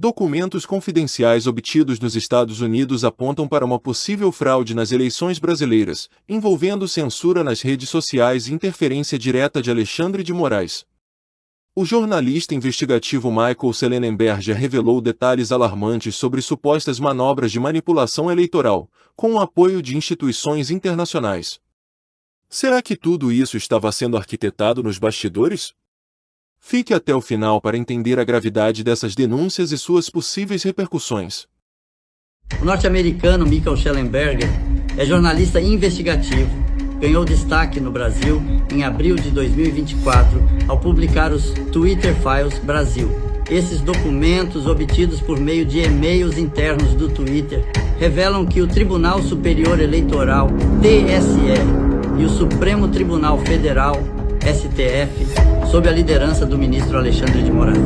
Documentos confidenciais obtidos nos Estados Unidos apontam para uma possível fraude nas eleições brasileiras, envolvendo censura nas redes sociais e interferência direta de Alexandre de Moraes. O jornalista investigativo Michael Shellenberger revelou detalhes alarmantes sobre supostas manobras de manipulação eleitoral, com o apoio de instituições internacionais. Será que tudo isso estava sendo arquitetado nos bastidores? Fique até o final para entender a gravidade dessas denúncias e suas possíveis repercussões. O norte-americano Michael Shellenberger é jornalista investigativo. Ganhou destaque no Brasil em abril de 2024 ao publicar os Twitter Files Brasil. Esses documentos, obtidos por meio de e-mails internos do Twitter, revelam que o Tribunal Superior Eleitoral, TSE, e o Supremo Tribunal Federal, STF, sob a liderança do ministro Alexandre de Moraes.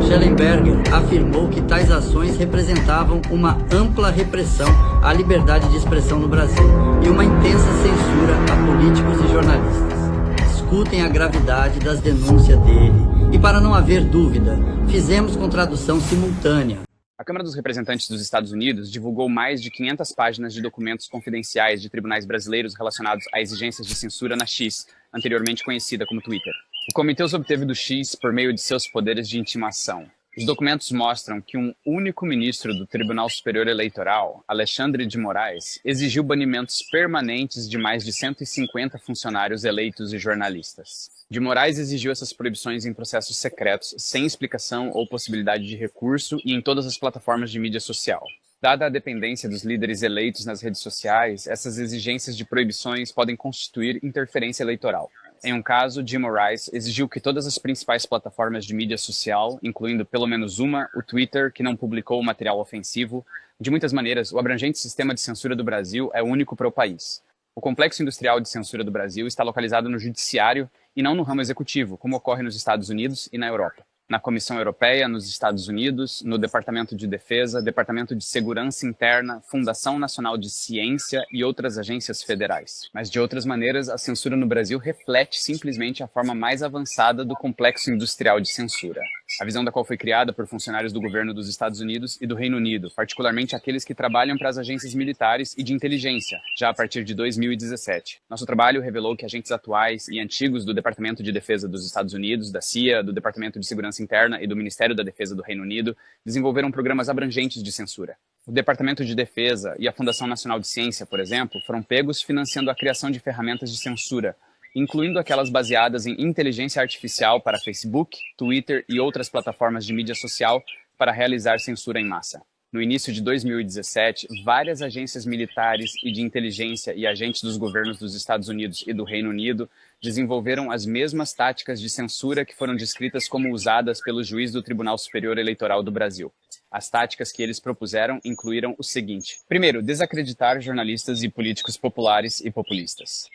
Shellenberger afirmou que tais ações representavam uma ampla repressão à liberdade de expressão no Brasil e uma intensa censura a políticos e jornalistas. Escutem a gravidade das denúncias dele. E para não haver dúvida, fizemos com tradução simultânea. A Câmara dos Representantes dos Estados Unidos divulgou mais de 500 páginas de documentos confidenciais de tribunais brasileiros relacionados a exigências de censura na X, anteriormente conhecida como Twitter. O comitê os obteve do X por meio de seus poderes de intimação. Os documentos mostram que um único ministro do Tribunal Superior Eleitoral, Alexandre de Moraes, exigiu banimentos permanentes de mais de 150 funcionários eleitos e jornalistas. De Moraes exigiu essas proibições em processos secretos, sem explicação ou possibilidade de recurso e em todas as plataformas de mídia social. Dada a dependência dos líderes eleitos nas redes sociais, essas exigências de proibições podem constituir interferência eleitoral. Em um caso, de Moraes exigiu que todas as principais plataformas de mídia social, incluindo pelo menos uma, o Twitter, que não publicou material ofensivo. De muitas maneiras, o abrangente sistema de censura do Brasil é único para o país. O complexo industrial de censura do Brasil está localizado no judiciário e não no ramo executivo, como ocorre nos Estados Unidos e na Europa. Na Comissão Europeia, nos Estados Unidos, no Departamento de Defesa, Departamento de Segurança Interna, Fundação Nacional de Ciência e outras agências federais. Mas, de outras maneiras, a censura no Brasil reflete simplesmente a forma mais avançada do complexo industrial de censura. A visão da qual foi criada por funcionários do governo dos Estados Unidos e do Reino Unido, particularmente aqueles que trabalham para as agências militares e de inteligência, já a partir de 2017. Nosso trabalho revelou que agentes atuais e antigos do Departamento de Defesa dos Estados Unidos, da CIA, do Departamento de Segurança Interna e do Ministério da Defesa do Reino Unido desenvolveram programas abrangentes de censura. O Departamento de Defesa e a Fundação Nacional de Ciência, por exemplo, foram pegos financiando a criação de ferramentas de censura, incluindo aquelas baseadas em inteligência artificial para Facebook, Twitter e outras plataformas de mídia social para realizar censura em massa. No início de 2017, várias agências militares e de inteligência e agentes dos governos dos Estados Unidos e do Reino Unido desenvolveram as mesmas táticas de censura que foram descritas como usadas pelo juiz do Tribunal Superior Eleitoral do Brasil. As táticas que eles propuseram incluíram o seguinte: primeiro, desacreditar jornalistas e políticos populares e populistas.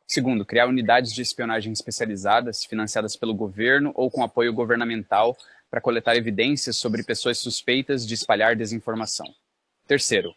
Segundo, criar unidades de espionagem especializadas, financiadas pelo governo ou com apoio governamental, para coletar evidências sobre pessoas suspeitas de espalhar desinformação. Terceiro,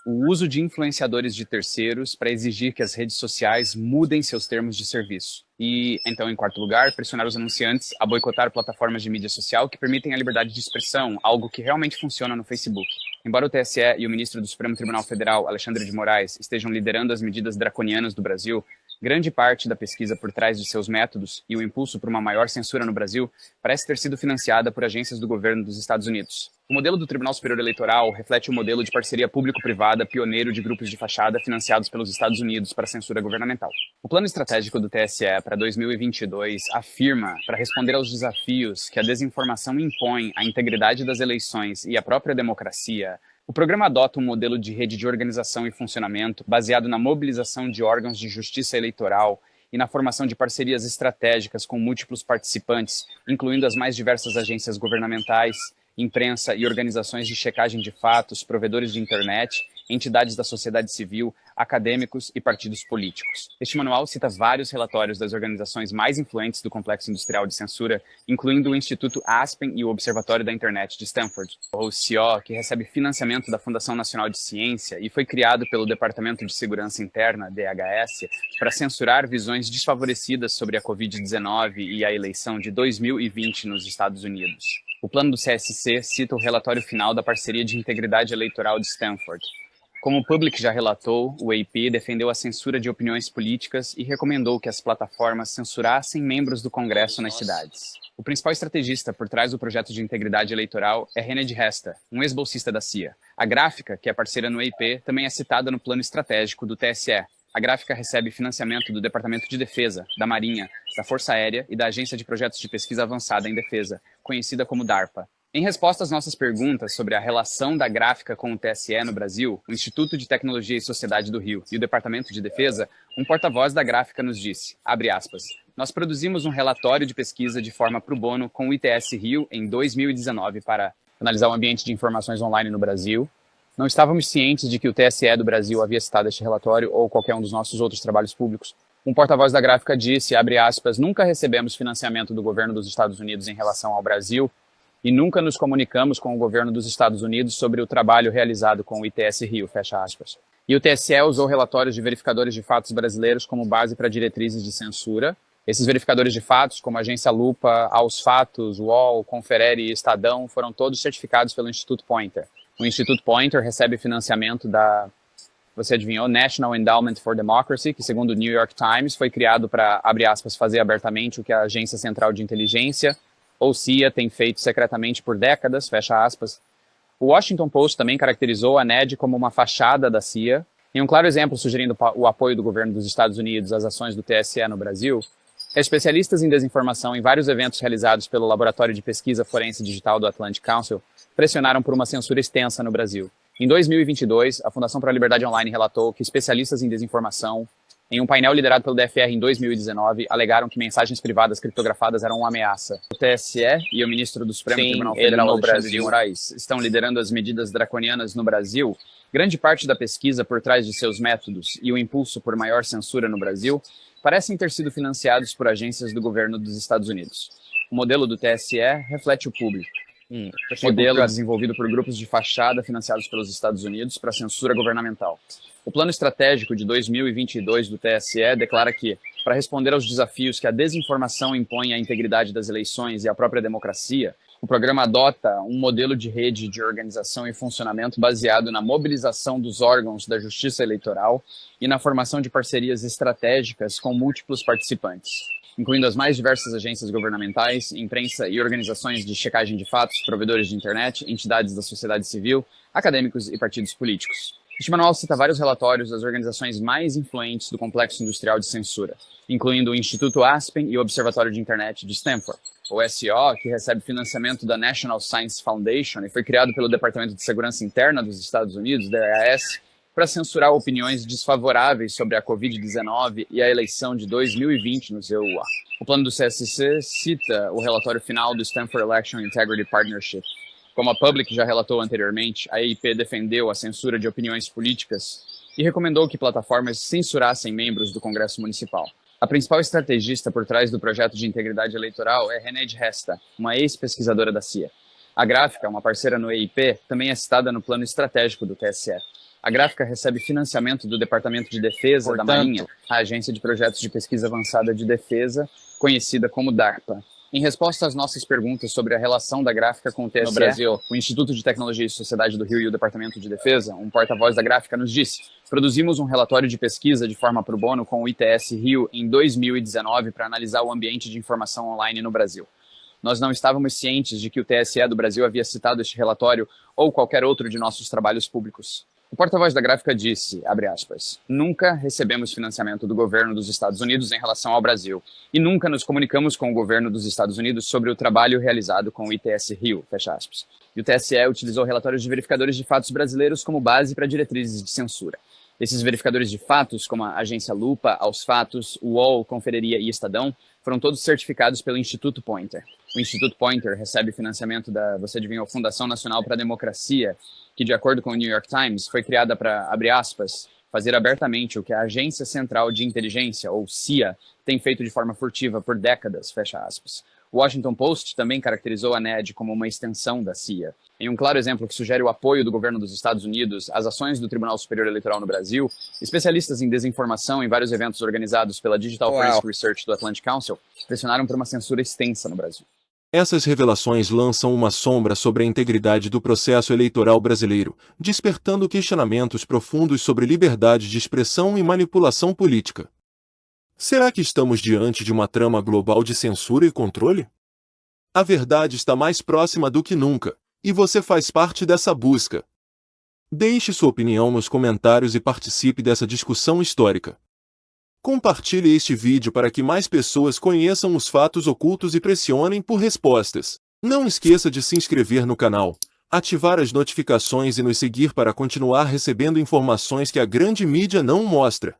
o uso de influenciadores de terceiros para exigir que as redes sociais mudem seus termos de serviço. E, então, em quarto lugar, pressionar os anunciantes a boicotar plataformas de mídia social que permitem a liberdade de expressão, algo que realmente funciona no Facebook. Embora o TSE e o ministro do Supremo Tribunal Federal, Alexandre de Moraes, estejam liderando as medidas draconianas do Brasil, grande parte da pesquisa por trás de seus métodos e o impulso por uma maior censura no Brasil parece ter sido financiada por agências do governo dos Estados Unidos. O modelo do Tribunal Superior Eleitoral reflete o modelo de parceria público-privada pioneiro de grupos de fachada financiados pelos Estados Unidos para a censura governamental. O plano estratégico do TSE para 2022 afirma, para responder aos desafios que a desinformação impõe à integridade das eleições e à própria democracia, o programa adota um modelo de rede de organização e funcionamento baseado na mobilização de órgãos de justiça eleitoral e na formação de parcerias estratégicas com múltiplos participantes, incluindo as mais diversas agências governamentais, imprensa e organizações de checagem de fatos, provedores de internet, entidades da sociedade civil, acadêmicos e partidos políticos. Este manual cita vários relatórios das organizações mais influentes do complexo industrial de censura, incluindo o Instituto Aspen e o Observatório da Internet de Stanford, ou CO, que recebe financiamento da Fundação Nacional de Ciência e foi criado pelo Departamento de Segurança Interna, DHS, para censurar visões desfavorecidas sobre a Covid-19 e a eleição de 2020 nos Estados Unidos. O plano do CSC cita o relatório final da Parceria de Integridade Eleitoral de Stanford. Como o Public já relatou, o AP defendeu a censura de opiniões políticas e recomendou que as plataformas censurassem membros do Congresso nas cidades. O principal estrategista por trás do projeto de integridade eleitoral é René de Resta, um ex-bolsista da CIA. A Gráfica, que é parceira no AP, também é citada no plano estratégico do TSE. A Gráfica recebe financiamento do Departamento de Defesa, da Marinha, da Força Aérea e da Agência de Projetos de Pesquisa Avançada em Defesa, conhecida como DARPA. Em resposta às nossas perguntas sobre a relação da Gráfica com o TSE no Brasil, o Instituto de Tecnologia e Sociedade do Rio e o Departamento de Defesa, um porta-voz da Gráfica nos disse, abre aspas, nós produzimos um relatório de pesquisa de forma pro bono com o ITS Rio em 2019 para analisar o ambiente de informações online no Brasil. Não estávamos cientes de que o TSE do Brasil havia citado este relatório ou qualquer um dos nossos outros trabalhos públicos. Um porta-voz da Gráfica disse, abre aspas, nunca recebemos financiamento do governo dos Estados Unidos em relação ao Brasil e nunca nos comunicamos com o governo dos Estados Unidos sobre o trabalho realizado com o ITS Rio, fecha aspas. E o TSE usou relatórios de verificadores de fatos brasileiros como base para diretrizes de censura. Esses verificadores de fatos, como a Agência Lupa, Aos Fatos, UOL, Conferere e Estadão, foram todos certificados pelo Instituto Poynter. O Instituto Poynter recebe financiamento da, você adivinhou, National Endowment for Democracy, que segundo o New York Times foi criado para, abre aspas, fazer abertamente o que a Agência Central de Inteligência, ou CIA, tem feito secretamente por décadas, fecha aspas. O Washington Post também caracterizou a NED como uma fachada da CIA. Em um claro exemplo sugerindo o apoio do governo dos Estados Unidos às ações do TSE no Brasil, especialistas em desinformação em vários eventos realizados pelo Laboratório de Pesquisa Forense Digital do Atlantic Council pressionaram por uma censura extensa no Brasil. Em 2022, a Fundação para a Liberdade Online relatou que especialistas em desinformação, em um painel liderado pelo DFR em 2019, alegaram que mensagens privadas criptografadas eram uma ameaça. O TSE e o ministro do Supremo Tribunal Federal, Alexandre de Moraes, estão liderando as medidas draconianas no Brasil. Grande parte da pesquisa por trás de seus métodos e o impulso por maior censura no Brasil parecem ter sido financiados por agências do governo dos Estados Unidos. O modelo do TSE reflete o público. Modelo desenvolvido por grupos de fachada financiados pelos Estados Unidos para censura governamental. O plano estratégico de 2022 do TSE declara que, para responder aos desafios que a desinformação impõe à integridade das eleições e à própria democracia, o programa adota um modelo de rede de organização e funcionamento baseado na mobilização dos órgãos da Justiça Eleitoral e na formação de parcerias estratégicas com múltiplos participantes, incluindo as mais diversas agências governamentais, imprensa e organizações de checagem de fatos, provedores de internet, entidades da sociedade civil, acadêmicos e partidos políticos. Este manual cita vários relatórios das organizações mais influentes do complexo industrial de censura, incluindo o Instituto Aspen e o Observatório de Internet de Stanford. O SO, que recebe financiamento da National Science Foundation e foi criado pelo Departamento de Segurança Interna dos Estados Unidos, DAS, para censurar opiniões desfavoráveis sobre a Covid-19 e a eleição de 2020 no CEUA. O plano do CSC cita o relatório final do Stanford Election Integrity Partnership. Como a Public já relatou anteriormente, a EIP defendeu a censura de opiniões políticas e recomendou que plataformas censurassem membros do Congresso Municipal. A principal estrategista por trás do projeto de integridade eleitoral é René de Resta, uma ex-pesquisadora da CIA. A Gráfica, uma parceira no EIP, também é citada no plano estratégico do TSE. A Gráfica recebe financiamento do Departamento de Defesa da Marinha, a Agência de Projetos de Pesquisa Avançada de Defesa, conhecida como DARPA. Em resposta às nossas perguntas sobre a relação da Gráfica com o TSE, no Brasil, o Instituto de Tecnologia e Sociedade do Rio e o Departamento de Defesa, um porta-voz da Gráfica nos disse, produzimos um relatório de pesquisa de forma pro bono com o ITS Rio em 2019 para analisar o ambiente de informação online no Brasil. Nós não estávamos cientes de que o TSE do Brasil havia citado este relatório ou qualquer outro de nossos trabalhos públicos. O porta-voz da Gráfica disse, abre aspas, nunca recebemos financiamento do governo dos Estados Unidos em relação ao Brasil e nunca nos comunicamos com o governo dos Estados Unidos sobre o trabalho realizado com o ITS Rio, fecha aspas. E o TSE utilizou relatórios de verificadores de fatos brasileiros como base para diretrizes de censura. Esses verificadores de fatos, como a Agência Lupa, Aos Fatos, UOL, Confereria e Estadão, foram todos certificados pelo Instituto Poynter. O Instituto Poynter recebe financiamento da, você adivinhou, Fundação Nacional para a Democracia, que, de acordo com o New York Times, foi criada para, abre aspas, fazer abertamente o que a Agência Central de Inteligência, ou CIA, tem feito de forma furtiva por décadas, fecha aspas. O Washington Post também caracterizou a NED como uma extensão da CIA. Em um claro exemplo que sugere o apoio do governo dos Estados Unidos às ações do Tribunal Superior Eleitoral no Brasil, especialistas em desinformação em vários eventos organizados pela Digital Forensic Research do Atlantic Council pressionaram por uma censura extensa no Brasil. Essas revelações lançam uma sombra sobre a integridade do processo eleitoral brasileiro, despertando questionamentos profundos sobre liberdade de expressão e manipulação política. Será que estamos diante de uma trama global de censura e controle? A verdade está mais próxima do que nunca, e você faz parte dessa busca. Deixe sua opinião nos comentários e participe dessa discussão histórica. Compartilhe este vídeo para que mais pessoas conheçam os fatos ocultos e pressionem por respostas. Não esqueça de se inscrever no canal, ativar as notificações e nos seguir para continuar recebendo informações que a grande mídia não mostra.